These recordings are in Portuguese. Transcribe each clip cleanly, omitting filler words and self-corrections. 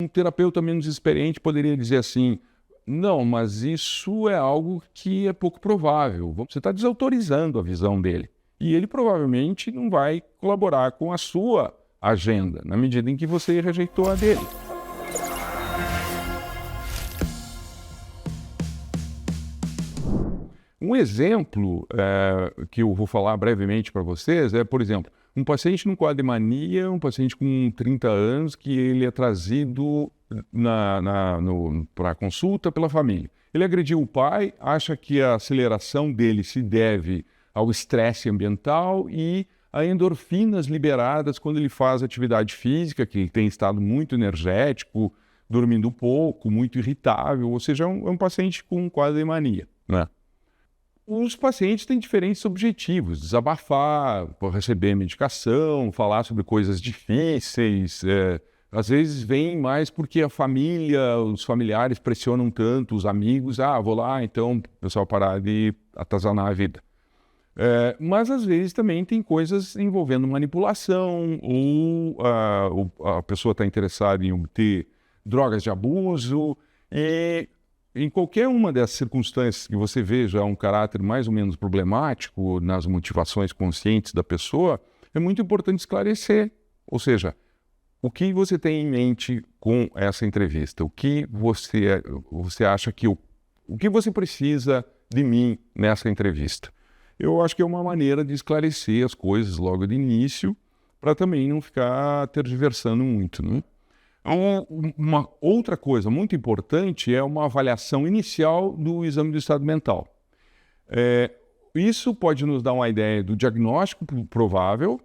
Um terapeuta menos experiente poderia dizer assim: não, mas isso é algo que é pouco provável. Você está desautorizando a visão dele. E ele provavelmente não vai colaborar com a sua agenda, na medida em que você rejeitou a dele. Um exemplo que eu vou falar brevemente para vocês é, por exemplo, um paciente no quadro de mania, um paciente com 30 anos, que ele é trazido para a consulta pela família. Ele agrediu o pai, acha que a aceleração dele se deve ao estresse ambiental e a endorfinas liberadas quando ele faz atividade física, que ele tem estado muito energético, dormindo pouco, muito irritável, ou seja, é um paciente com um quadro de mania, né? Os pacientes têm diferentes objetivos: desabafar, receber medicação, falar sobre coisas difíceis. Às vezes vem mais porque a família, os familiares pressionam tanto, os amigos, vou lá então, o pessoal parar de atazanar a vida. Mas às vezes também tem coisas envolvendo manipulação, ou a pessoa está interessada em obter drogas de abuso, e em qualquer uma dessas circunstâncias que você veja um caráter mais ou menos problemático nas motivações conscientes da pessoa, é muito importante esclarecer. Ou seja, o que você tem em mente com essa entrevista? O que você acha que... O que você precisa de mim nessa entrevista? Eu acho que é uma maneira de esclarecer as coisas logo de início, para também não ficar tergiversando muito, né? Uma outra coisa muito importante é uma avaliação inicial do exame do estado mental. Isso pode nos dar uma ideia do diagnóstico provável,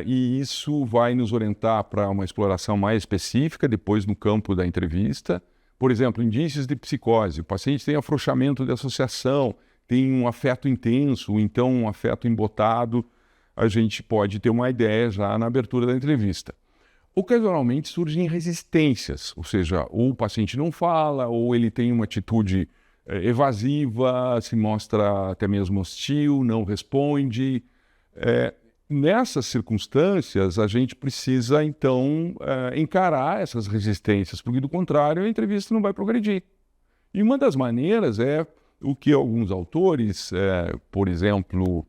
e isso vai nos orientar para uma exploração mais específica depois no campo da entrevista. Por exemplo, indícios de psicose. O paciente tem afrouxamento de associação, tem um afeto intenso, ou então um afeto embotado. A gente pode ter uma ideia já na abertura da entrevista. Ocasionalmente surgem resistências, ou seja, ou o paciente não fala, ou ele tem uma atitude evasiva, se mostra até mesmo hostil, não responde. Nessas circunstâncias, a gente precisa, então, encarar essas resistências, porque, do contrário, a entrevista não vai progredir. E uma das maneiras é o que alguns autores, por exemplo,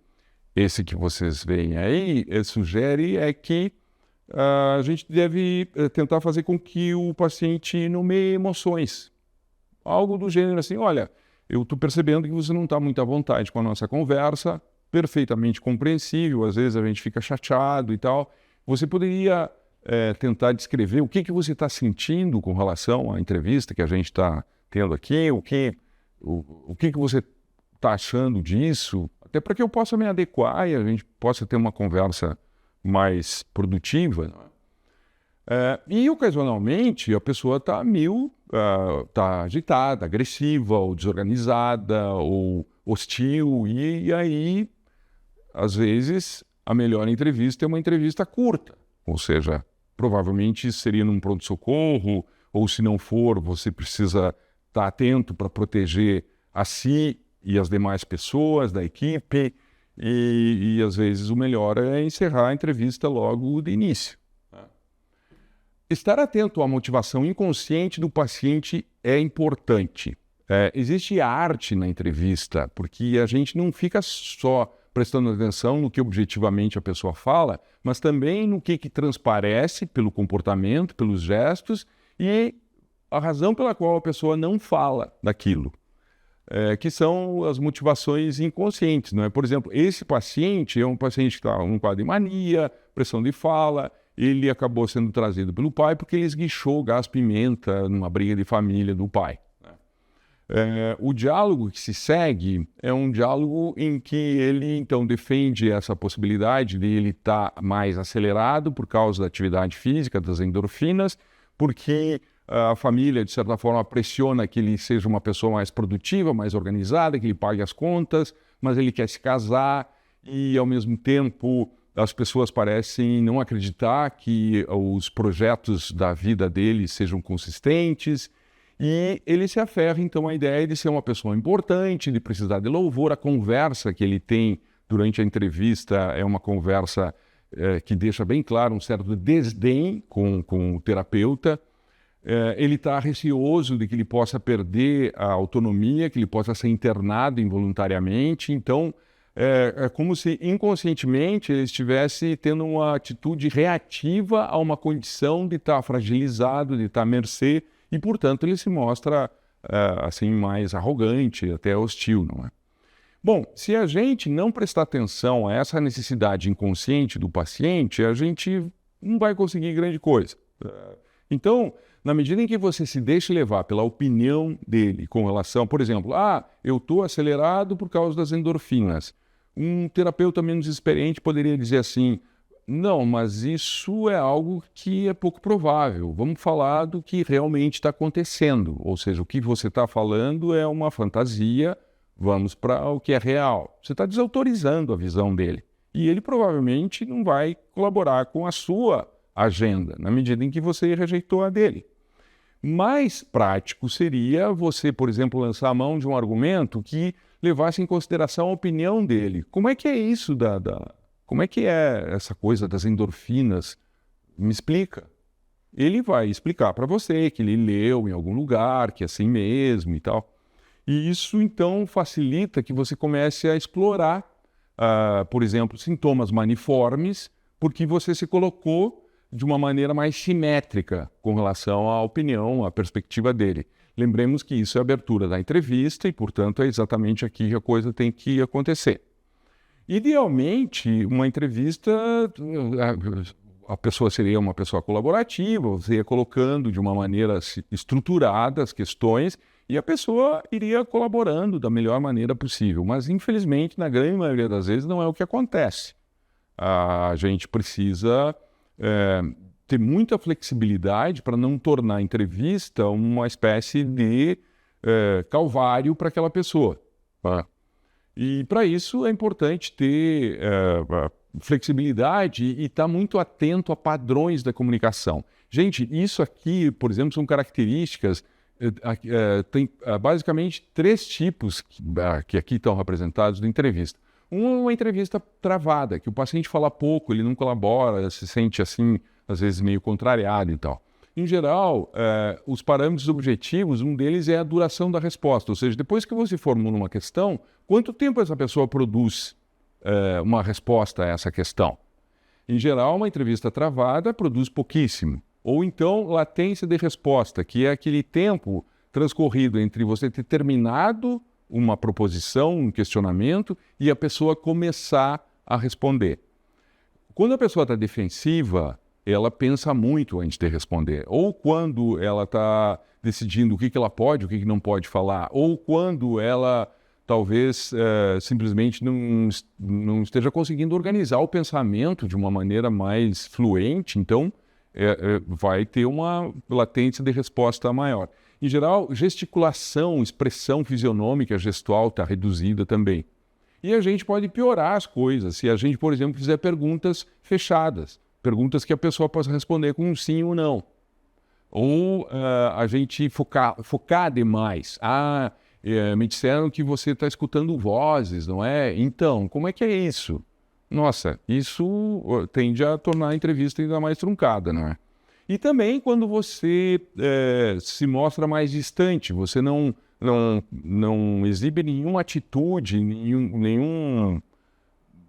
esse que vocês veem aí, sugere que a gente deve tentar fazer com que o paciente nomeie emoções. Algo do gênero assim: olha, eu estou percebendo que você não está muito à vontade com a nossa conversa, perfeitamente compreensível, às vezes a gente fica chateado e tal. Você poderia tentar descrever o que você está sentindo com relação à entrevista que a gente está tendo aqui, o que você está achando disso, até para que eu possa me adequar e a gente possa ter uma conversa mais produtiva. E ocasionalmente a pessoa está tá agitada, agressiva, ou desorganizada, ou hostil, e aí, às vezes, a melhor entrevista é uma entrevista curta, ou seja, provavelmente seria num pronto-socorro, ou se não for, você precisa estar atento para proteger a si e as demais pessoas da equipe. E às vezes o melhor é encerrar a entrevista logo de início. Estar atento à motivação inconsciente do paciente é importante. Existe arte na entrevista, porque a gente não fica só prestando atenção no que objetivamente a pessoa fala, mas também no que transparece pelo comportamento, pelos gestos e a razão pela qual a pessoa não fala daquilo. Que são as motivações inconscientes, não é? Por exemplo, esse paciente é um paciente que está num quadro de mania, pressão de fala. Ele acabou sendo trazido pelo pai porque ele esguichou gás-pimenta numa briga de família do pai. O diálogo que se segue é um diálogo em que ele, então, defende essa possibilidade de ele estar mais acelerado por causa da atividade física, das endorfinas, porque a família, de certa forma, pressiona que ele seja uma pessoa mais produtiva, mais organizada, que ele pague as contas, mas ele quer se casar e, ao mesmo tempo, as pessoas parecem não acreditar que os projetos da vida dele sejam consistentes, e ele se aferra, então, à ideia de ser uma pessoa importante, de precisar de louvor. A conversa que ele tem durante a entrevista é uma conversa que deixa bem claro um certo desdém com o terapeuta. ele está receoso de que ele possa perder a autonomia, que ele possa ser internado involuntariamente. Então, é como se inconscientemente ele estivesse tendo uma atitude reativa a uma condição de estar fragilizado, de estar à mercê, e, portanto, ele se mostra assim mais arrogante, até hostil, não é? Bom, se a gente não prestar atenção a essa necessidade inconsciente do paciente, a gente não vai conseguir grande coisa. Então, na medida em que você se deixa levar pela opinião dele com relação, por exemplo, eu estou acelerado por causa das endorfinas. Um terapeuta menos experiente poderia dizer assim, não, mas isso é algo que é pouco provável. Vamos falar do que realmente está acontecendo. Ou seja, o que você está falando é uma fantasia, vamos para o que é real. Você está desautorizando a visão dele. E ele provavelmente não vai colaborar com a sua agenda, na medida em que você rejeitou a dele. Mais prático seria você, por exemplo, lançar a mão de um argumento que levasse em consideração a opinião dele. Como é que é isso Como é que é essa coisa das endorfinas? Me explica. Ele vai explicar para você que ele leu em algum lugar, que é assim mesmo e tal. E isso, então, facilita que você comece a explorar, por exemplo, sintomas maniformes, porque você se colocou de uma maneira mais simétrica com relação à opinião, à perspectiva dele. Lembremos que isso é a abertura da entrevista e, portanto, é exatamente aqui que a coisa tem que acontecer. Idealmente, uma entrevista, a pessoa seria uma pessoa colaborativa, você ia colocando de uma maneira estruturada as questões e a pessoa iria colaborando da melhor maneira possível. Mas, infelizmente, na grande maioria das vezes, não é o que acontece. A gente precisa ter muita flexibilidade para não tornar a entrevista uma espécie de calvário para aquela pessoa. Tá? E para isso é importante ter flexibilidade e estar muito atento a padrões da comunicação. Gente, isso aqui, por exemplo, são características, tem basicamente 3 tipos que aqui estão representados na entrevista. Uma entrevista travada, que o paciente fala pouco, ele não colabora, se sente assim, às vezes meio contrariado e tal. Em geral, os parâmetros objetivos, um deles é a duração da resposta, ou seja, depois que você formula uma questão, quanto tempo essa pessoa produz uma resposta a essa questão? Em geral, uma entrevista travada produz pouquíssimo. Ou então, latência de resposta, que é aquele tempo transcorrido entre você ter terminado uma proposição, um questionamento, e a pessoa começar a responder. Quando a pessoa está defensiva, ela pensa muito antes de responder. Ou quando ela está decidindo o que ela pode, o que não pode falar. Ou quando ela talvez simplesmente não esteja conseguindo organizar o pensamento de uma maneira mais fluente. Então, vai ter uma latência de resposta maior. Em geral, gesticulação, expressão fisionômica gestual está reduzida também. E a gente pode piorar as coisas se a gente, por exemplo, fizer perguntas fechadas, perguntas que a pessoa possa responder com um sim ou não. Ou a gente focar demais. Me disseram que você está escutando vozes, não é? Então, como é que é isso? Nossa, isso tende a tornar a entrevista ainda mais truncada, não é? E também quando você se mostra mais distante, você não exibe nenhuma atitude,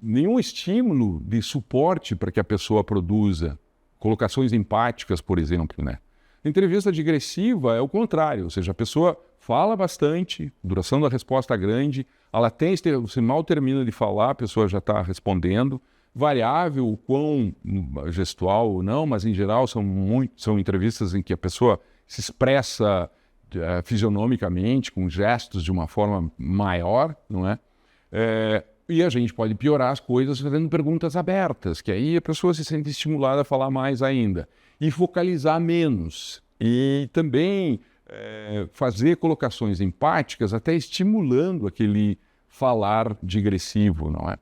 nenhum estímulo de suporte para que a pessoa produza. Colocações empáticas, por exemplo, né? A entrevista digressiva é o contrário, ou seja, a pessoa fala bastante, duração da resposta grande, a latência, você mal termina de falar, a pessoa já está respondendo. Variável, o quão gestual ou não, mas em geral são entrevistas em que a pessoa se expressa fisionomicamente, com gestos de uma forma maior, não é? E a gente pode piorar as coisas fazendo perguntas abertas, que aí a pessoa se sente estimulada a falar mais ainda. E focalizar menos. E também fazer colocações empáticas, até estimulando aquele falar digressivo, não é?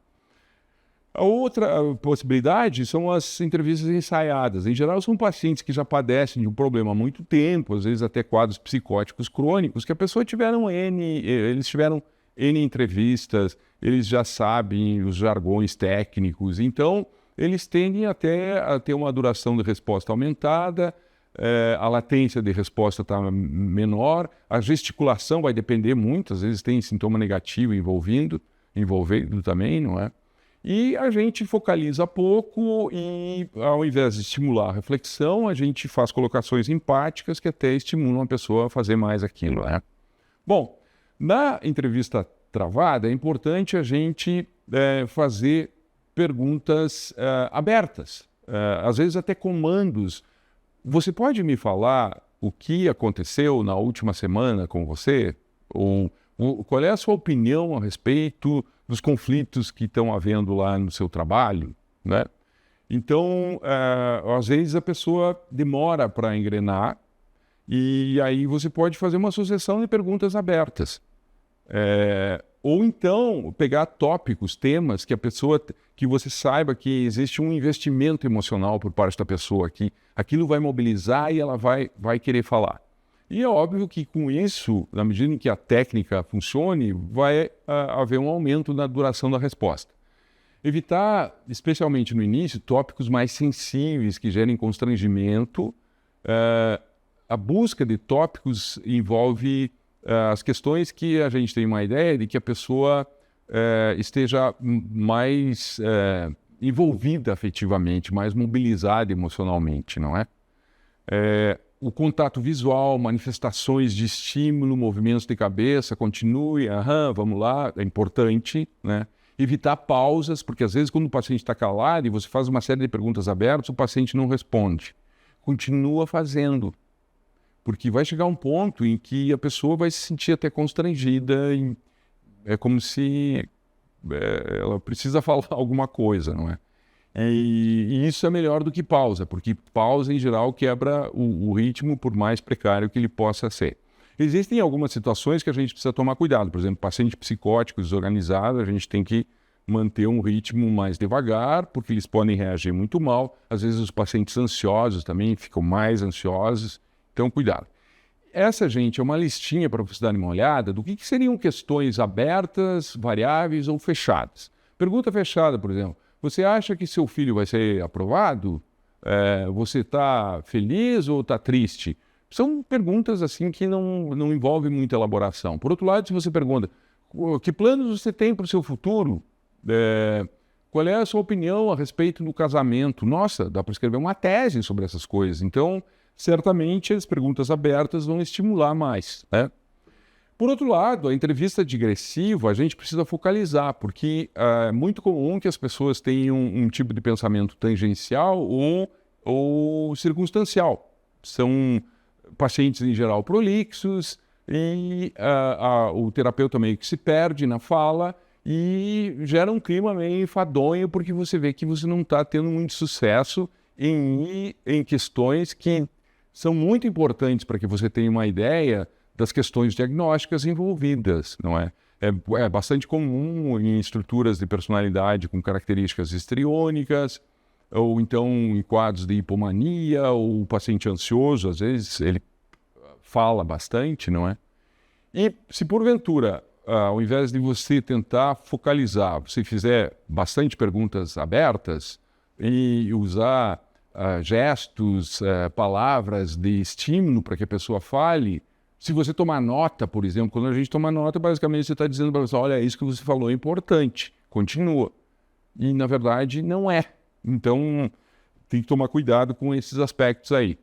A outra possibilidade são as entrevistas ensaiadas. Em geral, são pacientes que já padecem de um problema há muito tempo, às vezes até quadros psicóticos crônicos, que a pessoa eles tiveram N entrevistas, eles já sabem os jargões técnicos, então eles tendem até a ter uma duração de resposta aumentada, a latência de resposta está menor, a gesticulação vai depender muito, às vezes tem sintoma negativo envolvendo também, não é? E a gente focaliza pouco e, ao invés de estimular a reflexão, a gente faz colocações empáticas que até estimulam a pessoa a fazer mais aquilo, né? Bom, na entrevista travada, é importante a gente fazer perguntas abertas, às vezes até comandos. Você pode me falar o que aconteceu na última semana com você? Ou qual é a sua opinião a respeito dos conflitos que estão havendo lá no seu trabalho, né? Então, às vezes a pessoa demora para engrenar e aí você pode fazer uma sucessão de perguntas abertas. Ou então pegar tópicos, temas que você saiba que existe um investimento emocional por parte da pessoa, que aquilo vai mobilizar e ela vai querer falar. E é óbvio que com isso, na medida em que a técnica funcione, vai haver um aumento na duração da resposta. Evitar, especialmente no início, tópicos mais sensíveis que gerem constrangimento. A busca de tópicos envolve as questões que a gente tem uma ideia de que a pessoa esteja mais envolvida afetivamente, mais mobilizada emocionalmente, não é? O contato visual, manifestações de estímulo, movimentos de cabeça, continue, vamos lá, é importante, né? Evitar pausas, porque às vezes quando o paciente está calado e você faz uma série de perguntas abertas, o paciente não responde. Continua fazendo, porque vai chegar um ponto em que a pessoa vai se sentir até constrangida, é como se ela precisa falar alguma coisa, não é? E isso é melhor do que pausa, porque pausa em geral quebra o ritmo, por mais precário que ele possa ser. Existem algumas situações que a gente precisa tomar cuidado, por exemplo, paciente psicótico desorganizado, a gente tem que manter um ritmo mais devagar, porque eles podem reagir muito mal. Às vezes os pacientes ansiosos também ficam mais ansiosos, então cuidado. Essa, gente, é uma listinha para vocês darem uma olhada do que seriam questões abertas, variáveis ou fechadas. Pergunta fechada, por exemplo. Você acha que seu filho vai ser aprovado? Você está feliz ou está triste? São perguntas assim que não envolvem muita elaboração. Por outro lado, se você pergunta que planos você tem para o seu futuro? Qual é a sua opinião a respeito do casamento? Nossa, dá para escrever uma tese sobre essas coisas. Então, certamente as perguntas abertas vão estimular mais, né? Por outro lado, a entrevista digressiva a gente precisa focalizar, porque é muito comum que as pessoas tenham um tipo de pensamento tangencial ou circunstancial. São pacientes, em geral, prolixos e o terapeuta meio que se perde na fala e gera um clima meio enfadonho, porque você vê que você não está tendo muito sucesso em questões que são muito importantes para que você tenha uma ideia das questões diagnósticas envolvidas, não é? É bastante comum em estruturas de personalidade com características histriônicas, ou então em quadros de hipomania, ou o paciente ansioso, às vezes ele fala bastante, não é? E se porventura, ao invés de você tentar focalizar, você fizer bastante perguntas abertas e usar gestos, palavras de estímulo para que a pessoa fale, se você tomar nota, por exemplo, quando a gente toma nota, basicamente você está dizendo para a pessoa, olha, isso que você falou é importante, continua. E, na verdade, não é. Então, tem que tomar cuidado com esses aspectos aí.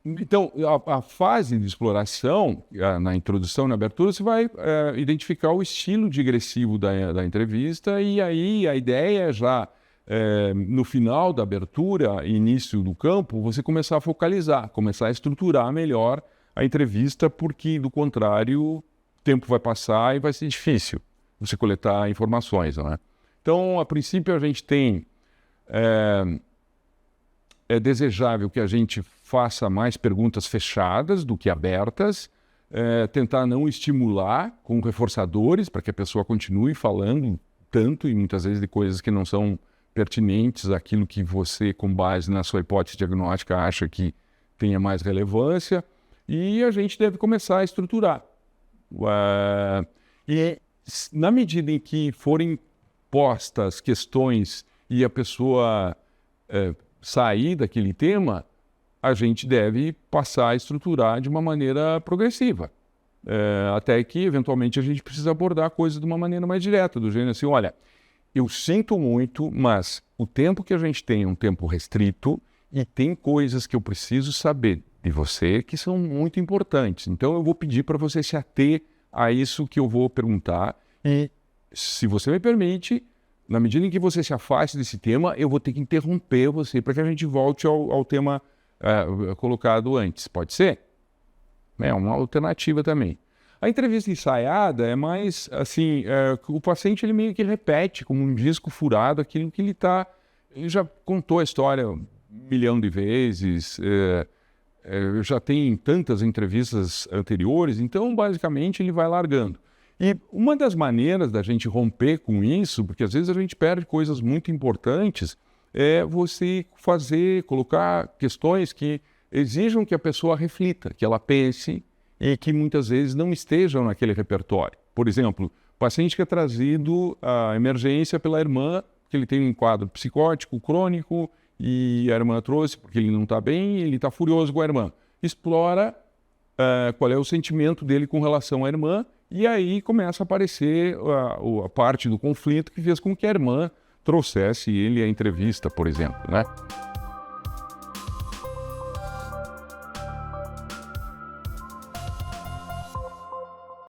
Então, a fase de exploração, na introdução, na abertura, você vai identificar o estilo digressivo da entrevista e aí a ideia é já, no final da abertura, início do campo, você começar a focalizar, começar a estruturar melhor a entrevista, porque, do contrário, o tempo vai passar e vai ser difícil você coletar informações, não é? Então, a princípio, a gente tem... É desejável que a gente faça mais perguntas fechadas do que abertas, tentar não estimular com reforçadores para que a pessoa continue falando tanto e muitas vezes de coisas que não são pertinentes àquilo que você, com base na sua hipótese diagnóstica, acha que tenha mais relevância, e a gente deve começar a estruturar. E na medida em que forem postas questões e a pessoa sair daquele tema, a gente deve passar a estruturar de uma maneira progressiva. Até que, eventualmente, a gente precisa abordar a coisa de uma maneira mais direta, do gênero assim, olha, eu sinto muito, mas o tempo que a gente tem é um tempo restrito e tem coisas que eu preciso saber de você que são muito importantes. Então, eu vou pedir para você se ater a isso que eu vou perguntar e, se você me permite, na medida em que você se afaste desse tema, eu vou ter que interromper você para que a gente volte ao tema colocado antes. Pode ser? É uma alternativa também. A entrevista ensaiada é mais assim, o paciente ele meio que repete como um disco furado aquilo que ele já contou a história 1 milhão de vezes, já tem tantas entrevistas anteriores, então basicamente ele vai largando. E uma das maneiras da gente romper com isso, porque às vezes a gente perde coisas muito importantes, é você colocar questões que exijam que a pessoa reflita, que ela pense e que muitas vezes não estejam naquele repertório. Por exemplo, paciente que é trazido à emergência pela irmã, que ele tem um quadro psicótico crônico e a irmã trouxe porque ele não está bem e ele está furioso com a irmã. Explora qual é o sentimento dele com relação à irmã e aí começa a aparecer a parte do conflito que fez com que a irmã trouxesse ele à entrevista, por exemplo, né?